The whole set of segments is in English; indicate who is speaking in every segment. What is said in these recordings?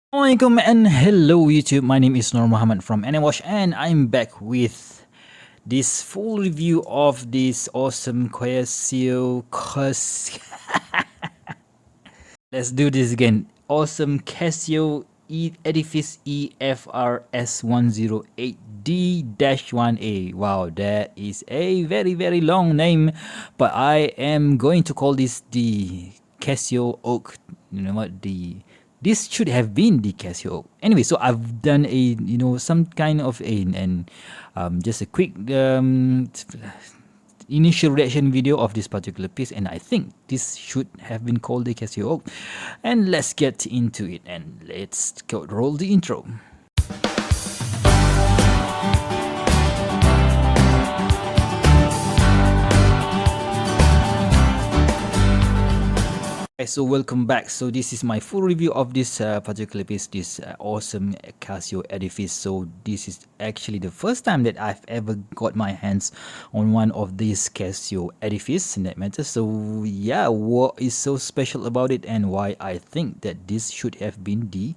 Speaker 1: Assalamualaikum and hello YouTube. My name is Nur Muhammad from NWatch and I'm back with this full review of this awesome Let's do this again. Awesome Casio Edifice EFR-S108D-1A. Wow, that is a very long name, but I am going to call this the Casio Oak. You know what, this should have been the Casio. Anyway, so I've done a some kind of just a quick initial reaction video of this particular piece, and I think this should have been called the Casio. And let's get into it, and let's go roll the intro. So welcome back. So this is my full review of this particular piece, this awesome Casio Edifice. So this is actually the first time that I've ever got my hands on one of these Casio Edifice in that matter. So yeah, what is so special about it and why I think that this should have been the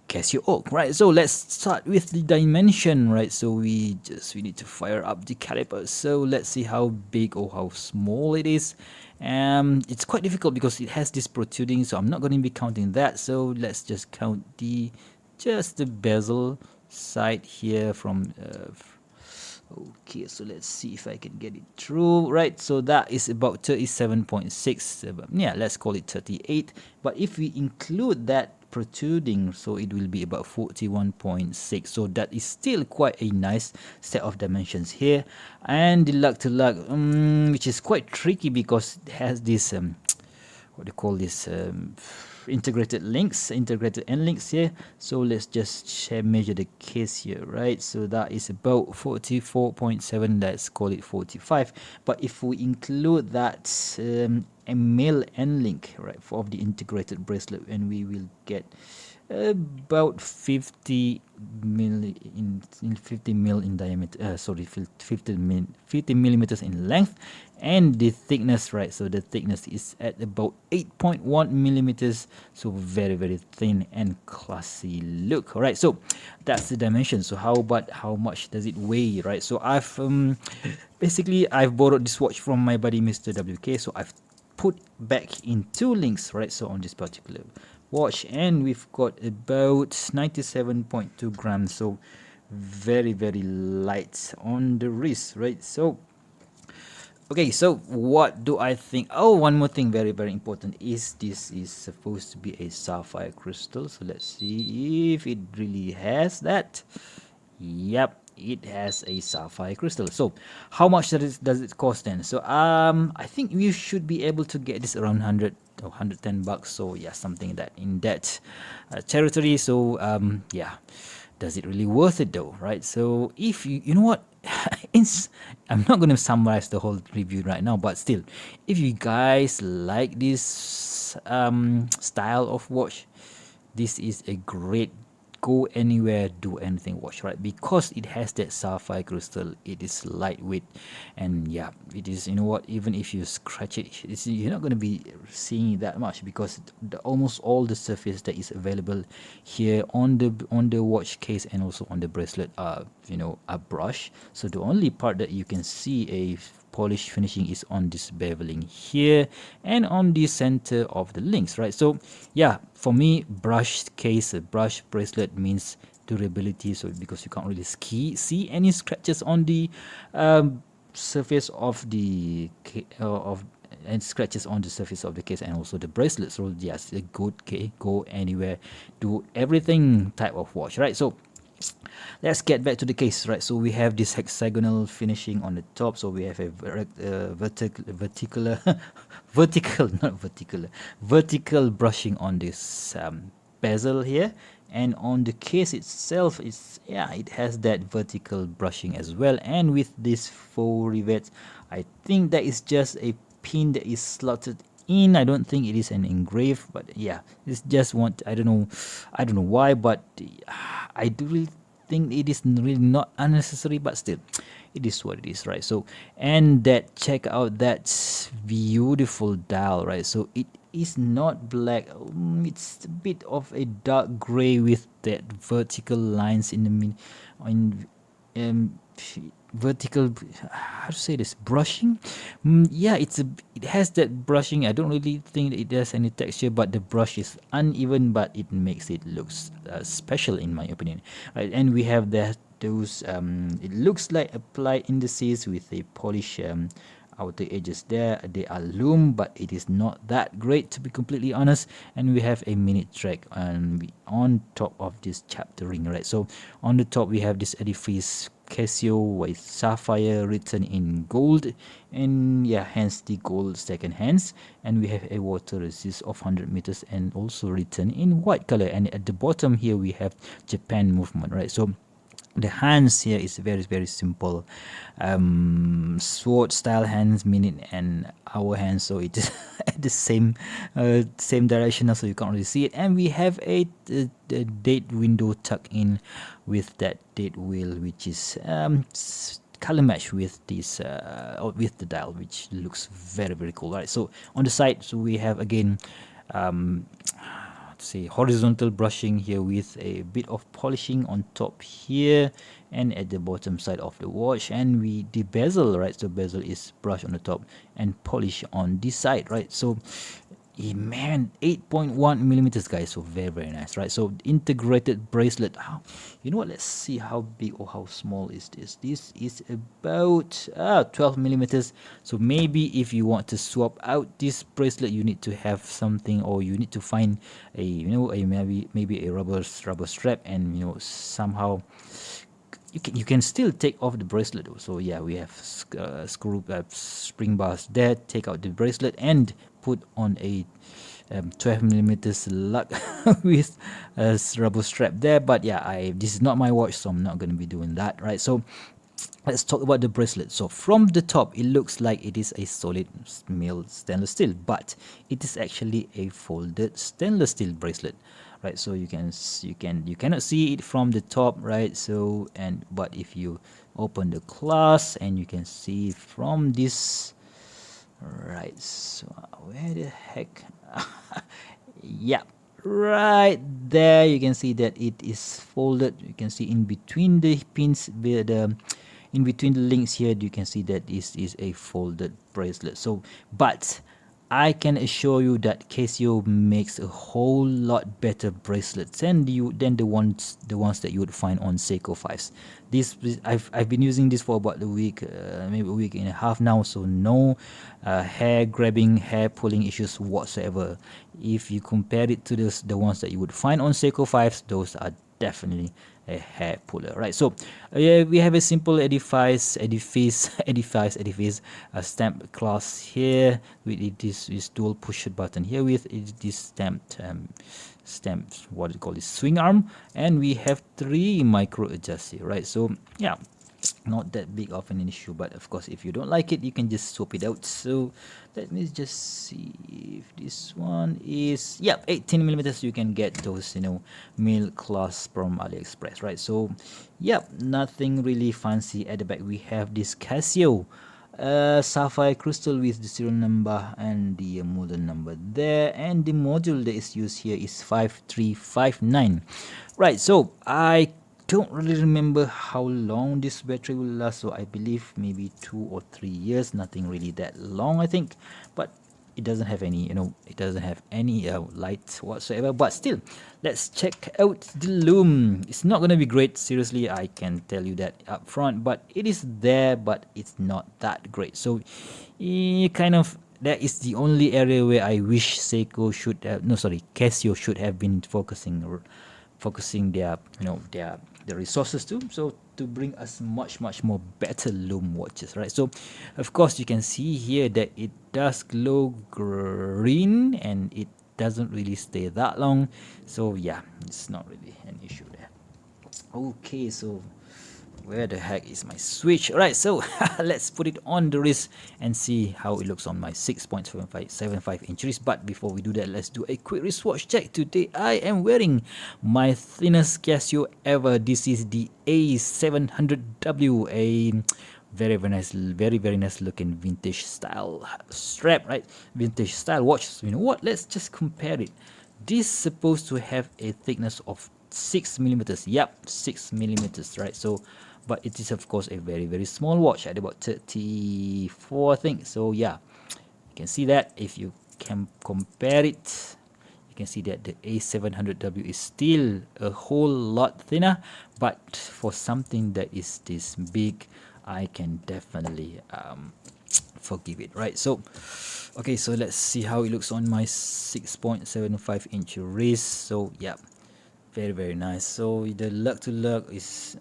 Speaker 1: Casio Oak, right? So let's start with the dimension, right? So we need to fire up the caliper. So let's see how big or how small it is. It's quite difficult because it has this protruding, so I'm not going to be counting that. So let's just count the bezel side here from okay, so let's see if I can get it through, right? So that is about 37.6. Yeah, let's call it 38. But if we include that protruding, so it will be about 41.6. So that is still quite a nice set of dimensions here. And the lug to lug, which is quite tricky because it has this what do you call this, integrated end links here. So let's just measure the case here, right? So that is about 44.7. Let's call it 45. But if we include that a male end link, right, for the integrated bracelet, and we will get about 50 mil in diameter, 50 millimeters in length, and the thickness, right? So the thickness is at about 8.1 millimeters, so very thin and classy look. All right, so that's the dimension. So how much does it weigh, right? So I've basically I've borrowed this watch from my buddy Mr. WK, so I've put back in two links, right? So on this particular watch, and we've got about 97.2 grams, so very light on the wrist, right? So okay, so what do I think? Oh, one more thing, very important, is this is supposed to be a sapphire crystal. So let's see if it really has that. Yep, it has a sapphire crystal. So how much does it cost then? So I think you should be able to get this around 100 or 110 bucks. So yeah, something that in that territory. So yeah, does it really worth it though, right? So if you know what, I'm not going to summarize the whole review right now, but still, if you guys like this style of watch, this is a great go anywhere, do anything watch, right? Because it has that sapphire crystal, it is lightweight, and yeah, it is, you know what, even if you scratch it, you're not going to be seeing it that much, because almost all the surface that is available here on the watch case and also on the bracelet are, a brush. So the only part that you can see a polish finishing is on this beveling here and on the center of the links, right? So yeah, for me, brush bracelet means durability. So because you can't really see any scratches on the surface of the and scratches on the surface of the case and also the bracelet. So yes, a good go anywhere, do everything type of watch, right? So let's get back to the case, right? So we have this hexagonal finishing on the top. So we have a vertical brushing on this bezel here, and on the case itself, it has that vertical brushing as well. And with these 4 rivets, I think that is just a pin that is slotted in. I don't think it is an engrave, but yeah, it's just I don't know why, but I do really think it is really not unnecessary, but still, it is what it is, right? So, and check out that beautiful dial, right? So it is not black. It's a bit of a dark gray with that vertical lines in the in um, vertical, how to say this, brushing. Yeah, it has that brushing. I don't really think it has any texture, but the brush is uneven, but it makes it looks special in my opinion. Right, and we have that those it looks like applied indices with a polish outer edges there. They are Lume, but it is not that great to be completely honest. And we have a minute track on top of this chapter ring, right? So on the top we have this Edifice Casio with sapphire written in gold, and yeah, hence the gold second hands. And we have a water resist of 100 meters and also written in white color. And at the bottom here we have Japan movement, right? So the hands here is very simple, sword style hands, minute and hour hands, so it is at the same direction, so you can't really see it. And we have a date window tucked in with that date wheel, which is color match with this or with the dial, which looks very cool, right? So on the side, so we have again say horizontal brushing here with a bit of polishing on top here and at the bottom side of the watch. And the bezel, right? So bezel is brushed on the top and polish on this side, right? So man, 8.1 millimeters, guys, so very nice, right? So integrated bracelet. You know what, let's see how big or how small is this. This is about 12 millimeters. So maybe if you want to swap out this bracelet, you need to have something, or you need to find a maybe a rubber strap, and somehow you can still take off the bracelet though. So yeah, we have screw spring bars there. Take out the bracelet and put on a 12 millimeters lug with a rubber strap there. But yeah, this is not my watch, so I'm not going to be doing that, right? So let's talk about the bracelet. So from the top, it looks like it is a solid milled stainless steel, but it is actually a folded stainless steel bracelet, right? So you cannot see it from the top, right? So but if you open the clasp, and you can see from this, right? So where the heck? Yeah, right there you can see that it is folded. You can see in between the pins, in between the links here, you can see that this is a folded bracelet. So but I can assure you that Casio makes a whole lot better bracelets than the ones that you would find on Seiko 5s. I've been using this for about a week, maybe a week and a half now. So no hair grabbing, hair pulling issues whatsoever. If you compare it to the ones that you would find on Seiko 5s, those are definitely a hair puller, right? So we have a simple Edifice stamp clasp here with this dual push button here with this stamped what you call this swing arm, and we have 3 micro adjusts here, right? So yeah, not that big of an issue, but of course if you don't like it, you can just swap it out. So let me just see if this one is 18 millimeters. You can get those mil clasp from AliExpress, right? So nothing really fancy. At the back we have this Casio sapphire crystal with the serial number and the model number there, and the module that is used here is 5359, right? So I don't really remember how long this battery will last, so I believe maybe 2 or 3 years. Nothing really that long, I think, but it doesn't have any light whatsoever. But still, let's check out the Lume. It's not gonna be great, seriously, I can tell you that up front, but it is there, but it's not that great. So that is the only area where I wish Casio should have been focusing their resources to bring us much more better Lume watches, right? So of course you can see here that it does glow green, and it doesn't really stay that long. So yeah, it's not really an issue there. Okay, so where the heck is my switch? Alright, so let's put it on the wrist and see how it looks on my 6.75 inch wrist. But before we do that, let's do a quick wristwatch check. Today I am wearing my thinnest Casio ever. This is the A700W, a very nice looking vintage style strap, right? Vintage style watch. So you know what, let's just compare it. This is supposed to have a thickness of 6 millimeters. Yep, 6 millimeters, right? So but it is of course a very small watch at about 34, I think. So yeah, you can see that if you can compare it, you can see that the A700W is still a whole lot thinner, but for something that is this big, I can definitely forgive it, right? So okay, so let's see how it looks on my 6.75 inch wrist. So yeah, very nice. So the lug to lug is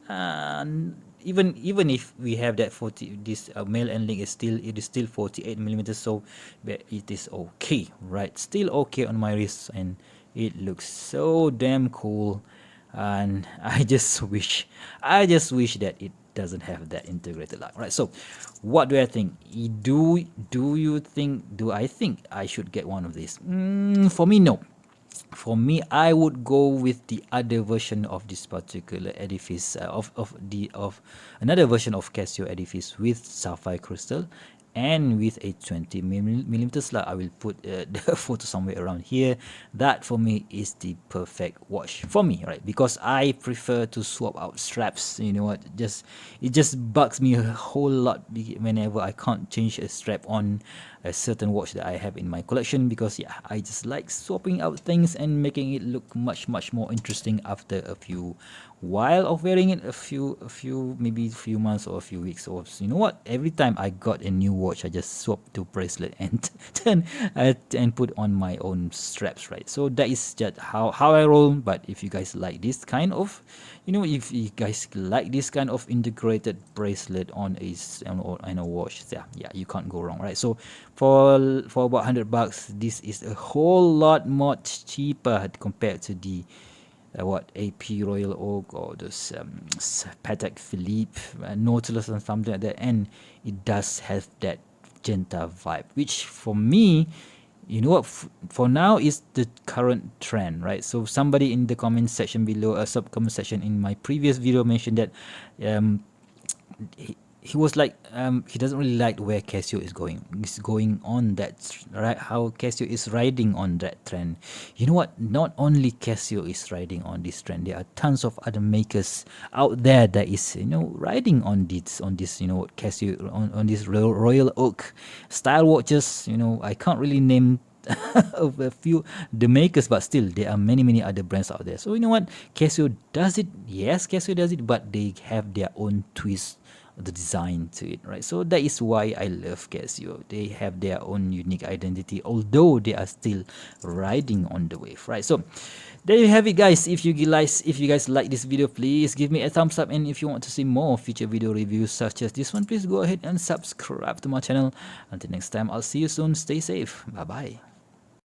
Speaker 1: even if we have that 40, this male end link is still, it is still 48 millimeters, so but it is okay, right? Still okay on my wrist, and it looks so damn cool. And I just wish that it doesn't have that integrated lock, right? So what do I think? Do I think I should get one of these? For me, no. For me, I would go with the other version of this particular edifice, of another version of Casio Edifice with sapphire crystal and with a 20 millimeter slot. I will put the photo somewhere around here. That for me is the perfect watch for me, right? Because I prefer to swap out straps. You know what? It just bugs me a whole lot whenever I can't change a strap on a certain watch that I have in my collection, because yeah, I just like swapping out things and making it look much more interesting after a few while of wearing it, a few maybe a few months or a few weeks. Or you know what, every time I got a new watch, I just swap to bracelet and and put on my own straps, right? So that is just how I roll. But if you guys like this kind of, if you guys like this kind of integrated bracelet on a watch, yeah, you can't go wrong, right? So for about $100, this is a whole lot much cheaper compared to the AP Royal Oak or those Patek Philippe Nautilus and something like that, and it does have that Genta vibe, which for me, you know what, for now is the current trend, right? So somebody in the comment section below, a sub comment section in my previous video, mentioned that he was like, he doesn't really like where Casio is going on that, right? How Casio is riding on that trend. You know what? Not only Casio is riding on this trend, there are tons of other makers out there that is riding on this Casio on this Royal Oak style watches. I can't really name of a few the makers, but still there are many other brands out there. So you know what, Casio does it. Yes, Casio does it, but they have their own twist, the design to it, right? So that is why I love Casio. They have their own unique identity, although they are still riding on the wave, right? So there you have it, guys. If you guys like this video, please give me a thumbs up, and if you want to see more future video reviews such as this one, please go ahead and subscribe to my channel. Until next time, I'll see you soon. Stay safe. Bye bye.